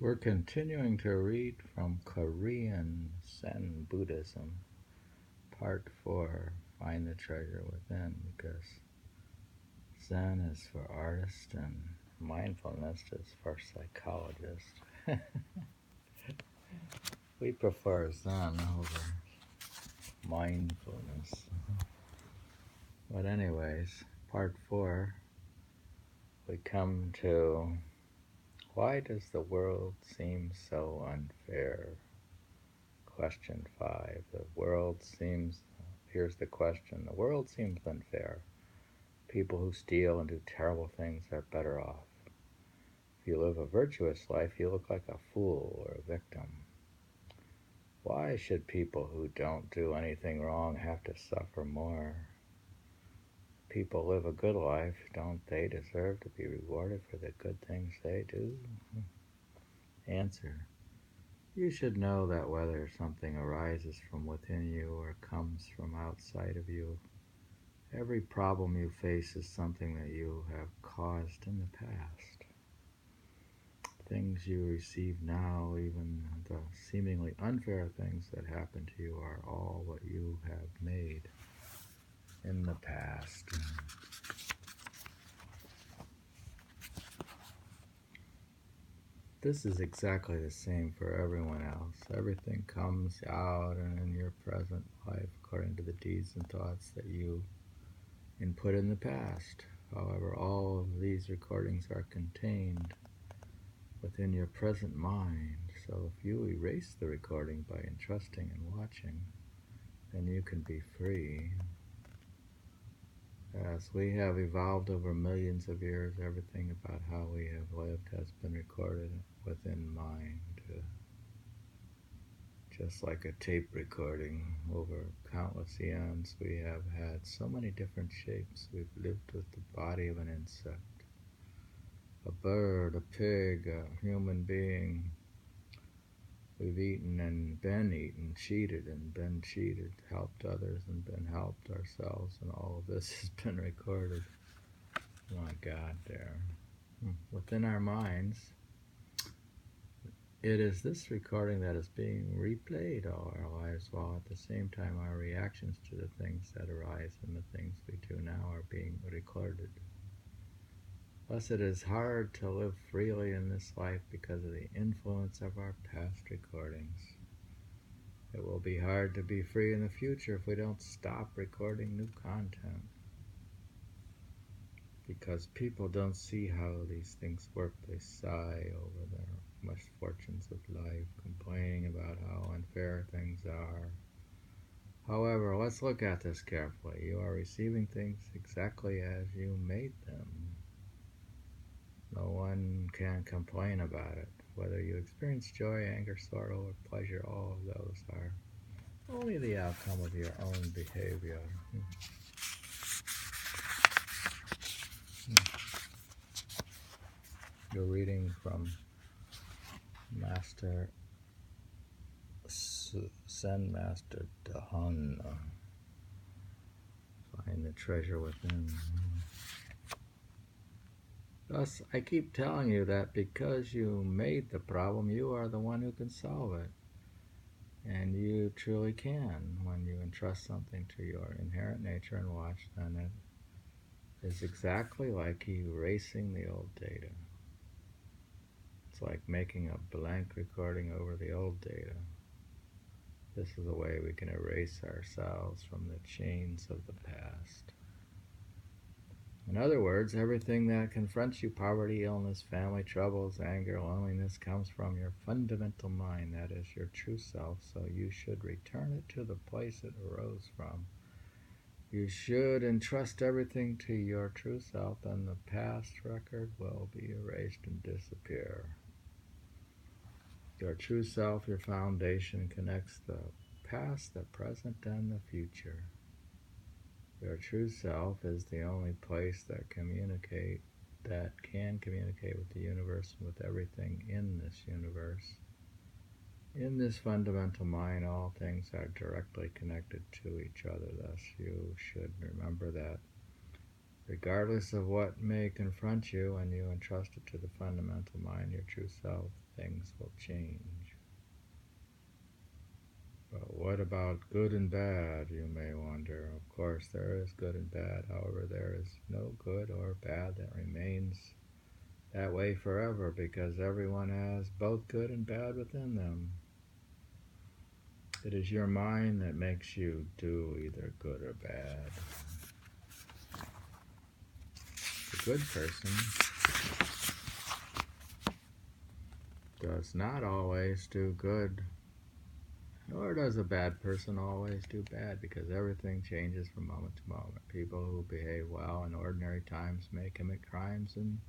We're continuing to read from Korean Zen Buddhism, Part 4, Find the Treasure Within, because Zen is for artists and mindfulness is for psychologists. We prefer Zen over mindfulness. But anyways, Part 4, we come to, why does the world seem so unfair? Question 5. Here's the question. The world seems unfair. People who steal and do terrible things are better off. If you live a virtuous life, you look like a fool or a victim. Why should people who don't do anything wrong have to suffer more? People live a good life, don't they deserve to be rewarded for the good things they do? Answer. You should know that whether something arises from within you or comes from outside of you, every problem you face is something that you have caused in the past. Things you receive now, even the seemingly unfair things that happen to you, are all what you have made in the past. This is exactly the same for everyone else. Everything comes out and in your present life according to the deeds and thoughts that you input in the past. However, all of these recordings are contained within your present mind. So if you erase the recording by entrusting and watching, then you can be free. As we have evolved over millions of years, everything about how we have lived has been recorded within mind. Just like a tape recording, over countless eons, we have had so many different shapes. We've lived with the body of an insect, a bird, a pig, a human being. We've eaten and been eaten, cheated and been cheated, helped others and been helped ourselves, and all of this has been recorded. My God, there. Within our minds, it is this recording that is being replayed all our lives, while at the same time our reactions to the things that arise and the things we do now are being recorded. Thus it is hard to live freely in this life because of the influence of our past recordings. It will be hard to be free in the future if we don't stop recording new content. Because people don't see how these things work, they sigh over their misfortunes of life, complaining about how unfair things are. However, let's look at this carefully. You are receiving things exactly as you made them. No one can complain about it. Whether you experience joy, anger, sorrow, or pleasure, all of those are only the outcome of your own behavior. You're reading from Zen Master Daehaeng. Find the treasure within. Thus, I keep telling you that because you made the problem, you are the one who can solve it. And you truly can when you entrust something to your inherent nature and watch, then it is exactly like erasing the old data. It's like making a blank recording over the old data. This is a way we can erase ourselves from the chains of the past. In other words, everything that confronts you, poverty, illness, family troubles, anger, loneliness, comes from your fundamental mind, that is your true self, so you should return it to the place it arose from. You should entrust everything to your true self, and the past record will be erased and disappear. Your true self, your foundation, connects the past, the present, and the future. Your true self is the only place that can communicate with the universe and with everything in this universe. In this fundamental mind, all things are directly connected to each other. Thus, you should remember that Regardless of what may confront you when you entrust it to the fundamental mind, your true self, things will change. But what about good and bad, you may wonder. Of course, there is good and bad. However, there is no good or bad that remains that way forever, because everyone has both good and bad within them. It is your mind that makes you do either good or bad. The good person does not always do good, nor does a bad person always do bad, because everything changes from moment to moment. People who behave well in ordinary times may commit crimes in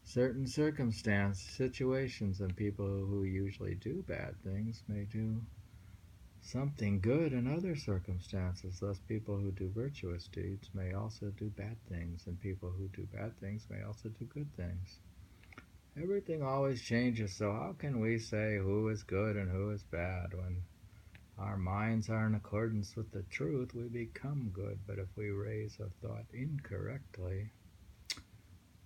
certain situations, and people who usually do bad things may do something good in other circumstances. Thus, people who do virtuous deeds may also do bad things, and people who do bad things may also do good things. Everything always changes, so how can we say who is good and who is bad? When our minds are in accordance with the truth, we become good, but if we raise a thought incorrectly,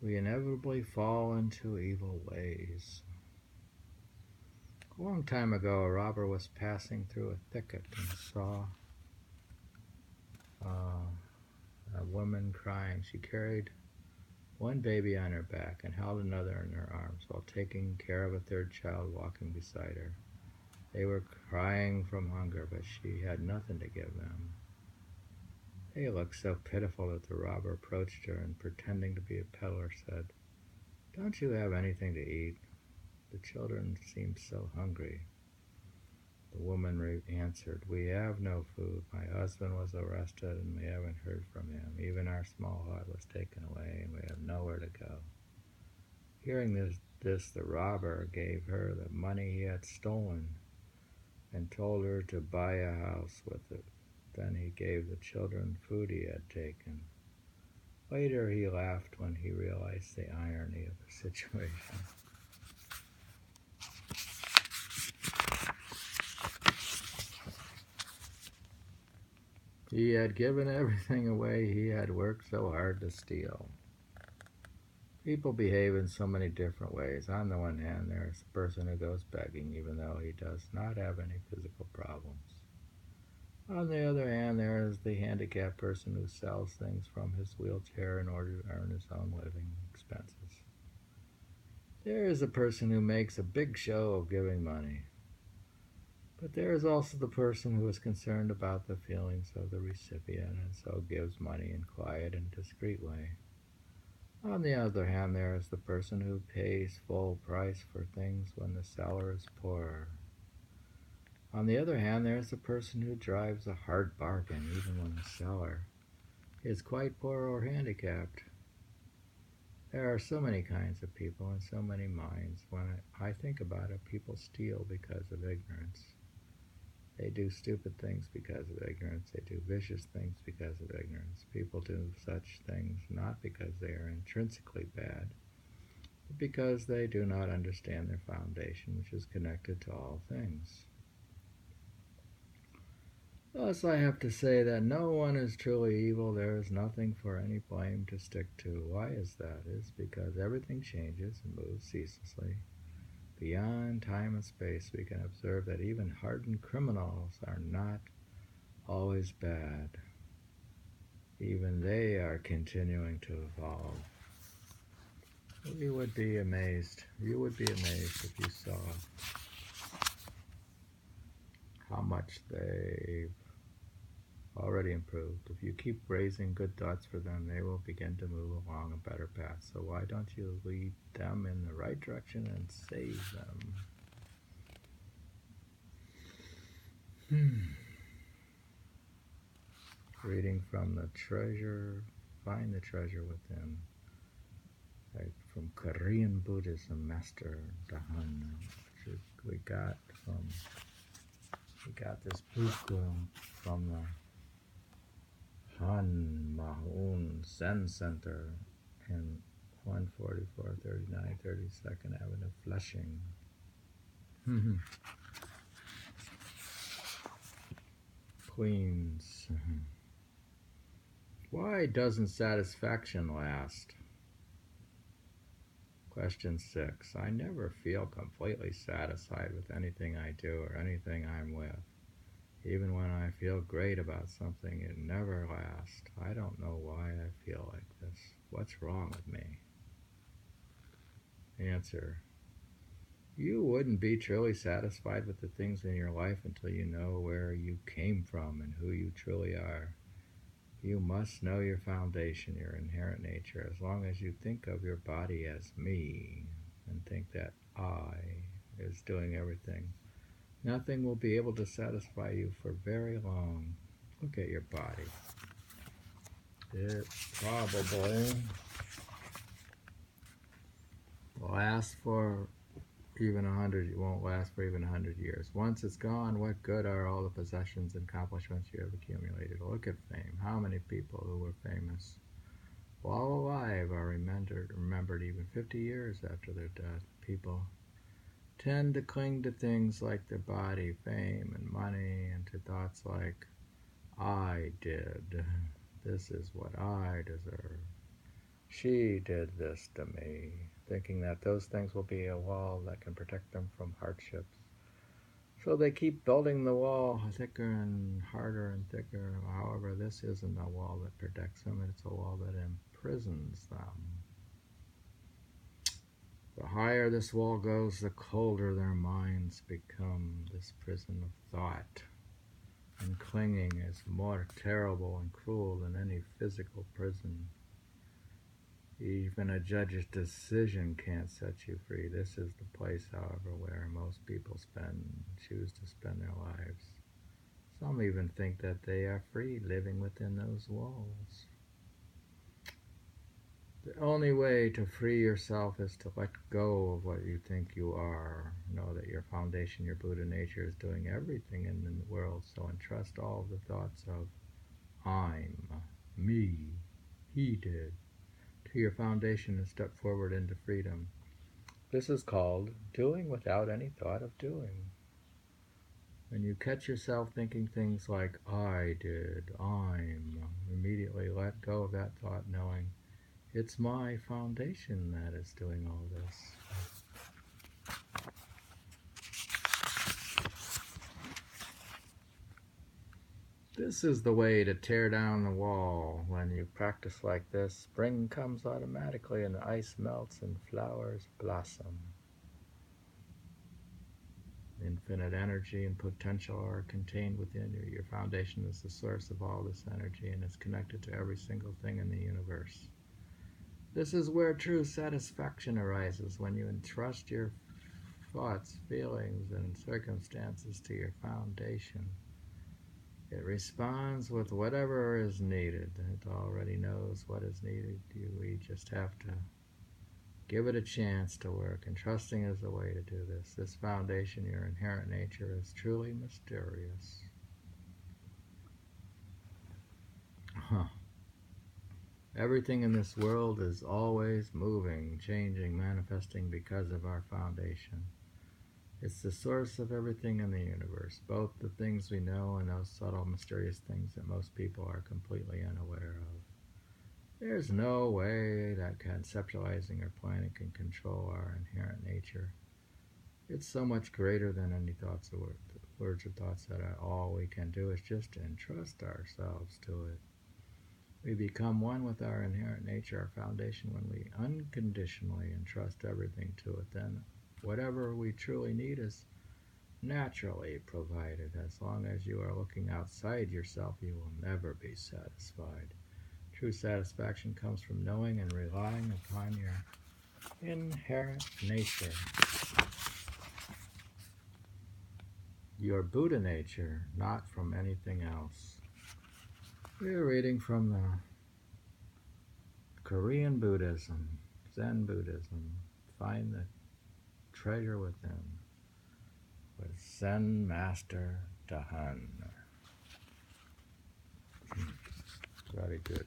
we inevitably fall into evil ways. A long time ago, a robber was passing through a thicket and saw a woman crying. She carried one baby on her back and held another in her arms while taking care of a third child walking beside her. They were crying from hunger, but she had nothing to give them. They looked so pitiful that the robber approached her and, pretending to be a peddler, said, "Don't you have anything to eat? The children seem so hungry." The woman answered, "We have no food. My husband was arrested and we haven't heard from him. Even our small hut was taken away and we have nowhere to go." Hearing this, the robber gave her the money he had stolen and told her to buy a house with it. Then he gave the children food he had taken. Later he laughed when he realized the irony of the situation. He had given everything away he had worked so hard to steal. People behave in so many different ways. On the one hand, there is the person who goes begging even though he does not have any physical problems. On the other hand, there is the handicapped person who sells things from his wheelchair in order to earn his own living expenses. There is a person who makes a big show of giving money. But there is also the person who is concerned about the feelings of the recipient and so gives money in a quiet and discreet way. On the other hand, there is the person who pays full price for things when the seller is poorer. On the other hand, there is the person who drives a hard bargain even when the seller is quite poor or handicapped. There are so many kinds of people and so many minds. When I think about it, people steal because of ignorance. They do stupid things because of ignorance. They do vicious things because of ignorance. People do such things not because they are intrinsically bad, but because they do not understand their foundation, which is connected to all things. Thus, I have to say that no one is truly evil. There is nothing for any blame to stick to. Why is that? It's because everything changes and moves ceaselessly. Beyond time and space, we can observe that even hardened criminals are not always bad. Even they are continuing to evolve. You would be amazed if you saw how much they've already improved. If you keep raising good thoughts for them, they will begin to move along a better path. So why don't you lead them in the right direction and save them? Reading from the treasure, find the treasure within. Like from Korean Buddhism, Master Daehaeng, which we got this book from the Hanmaum Zen Center in 144, 39, 32nd Avenue, Flushing. Queens. Why doesn't satisfaction last? Question 6. I never feel completely satisfied with anything I do or anything I'm with. Even when I feel great about something, it never lasts. I don't know why I feel like this. What's wrong with me? Answer. You wouldn't be truly satisfied with the things in your life until you know where you came from and who you truly are. You must know your foundation, your inherent nature. As long as you think of your body as me and think that I is doing everything, nothing will be able to satisfy you for very long. Look at your body. It probably lasts for even 100, it won't last for even 100 years. Once it's gone, what good are all the possessions and accomplishments you have accumulated? Look at fame. How many people who were famous while alive are remembered even 50 years after their death? People tend to cling to things like their body, fame, and money, and to thoughts like, I did. This is what I deserve. She did this to me, thinking that those things will be a wall that can protect them from hardships. So they keep building the wall thicker and harder and thicker. However, this isn't a wall that protects them, it's a wall that imprisons them. The higher this wall goes, the colder their minds become. This prison of thought and clinging is more terrible and cruel than any physical prison. Even a judge's decision can't set you free. This is the place, however, where most people choose to spend their lives. Some even think that they are free living within those walls. The only way to free yourself is to let go of what you think you are. Know that your foundation, your Buddha nature, is doing everything in the world. So entrust all of the thoughts of I'm, me, he did, to your foundation and step forward into freedom. This is called doing without any thought of doing. When you catch yourself thinking things like I did, I'm, immediately let go of that thought, knowing it's my foundation that is doing all this. This is the way to tear down the wall. When you practice like this, spring comes automatically and the ice melts and flowers blossom. Infinite energy and potential are contained within you. Your foundation is the source of all this energy and is connected to every single thing in the universe. This is where true satisfaction arises, when you entrust your thoughts, feelings, and circumstances to your foundation. It responds with whatever is needed. It already knows what is needed. We just have to give it a chance to work, and trusting is the way to do this. This foundation, your inherent nature, is truly mysterious. Everything in this world is always moving, changing, manifesting because of our foundation. It's the source of everything in the universe, both the things we know and those subtle, mysterious things that most people are completely unaware of. There's no way that conceptualizing or planning can control our inherent nature. It's so much greater than any thoughts or words or thoughts that all we can do is just entrust ourselves to it. We become one with our inherent nature, our foundation, when we unconditionally entrust everything to it. Then whatever we truly need is naturally provided. As long as you are looking outside yourself, you will never be satisfied. True satisfaction comes from knowing and relying upon your inherent nature, your Buddha nature, not from anything else. We're reading from the Korean Buddhism, Zen Buddhism. Find the treasure within, with Zen Master Daehaeng. Very good.